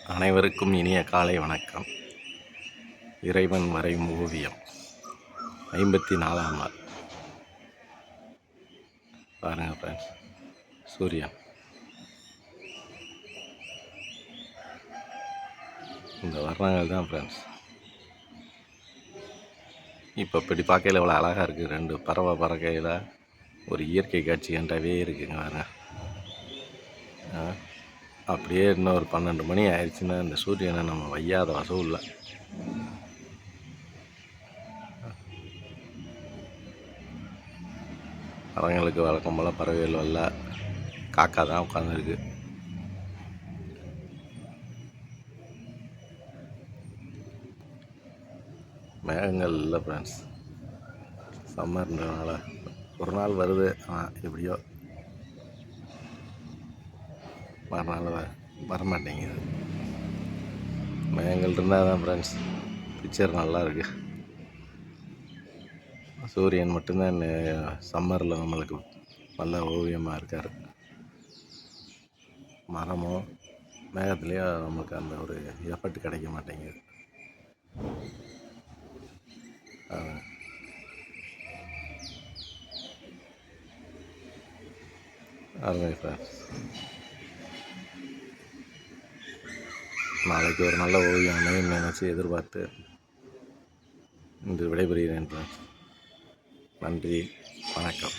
அனைவருக்கும் இனிய காலை வணக்கம். இறைவன் வரையும் ஓவியம் 54ஆம் நாள். பாருங்கள் ஃப்ரெண்ட்ஸ், சூரியன் இந்த வர்ணங்கள் தான் ஃப்ரெண்ட்ஸ். இப்போ இப்படி பார்க்கையில் இவ்வளோ அழகாக இருக்குது. 2 பறவை பறக்கையில் ஒரு இயற்கை காட்சி என்றவே இருக்குங்க. பாருங்க, அப்படியே இன்னொரு 12 மணி ஆயிடுச்சுன்னா இந்த சூரியனை நம்ம வையாத வசவும் இல்லை. பறவைங்களுக்கு வழக்கம் போல் பறவைகள் வரல, காக்கா தான் உட்காந்துருக்கு. மேகங்கள் இல்லை ஃப்ரெண்ட்ஸ், சம்மர்ன்றனால ஒரு நாள் வருது, எப்படியோ மறுநாள் வரமாட்டேங்குது. மேகங்கள் இருந்தால் தான் ஃப்ரெண்ட்ஸ் பிக்சர் நல்லா இருக்கு. சூரியன் மட்டும்தான் சம்மரில் நம்மளுக்கு நல்ல ஓவியமாக இருக்கார். மரமோ மேகத்துலேயோ நமக்கு அந்த ஒரு எஃபர்ட் கிடைக்க மாட்டேங்குது. அருமை ஃப்ரெண்ட்ஸ், நாளைக்கு ஒரு நல்ல ஓவியம் அமையும் நினச்சி எதிர்பார்த்து இன்று விடைபெறுகிறேன் ஃப்ரெண்ட்ஸ். நன்றி, வணக்கம்.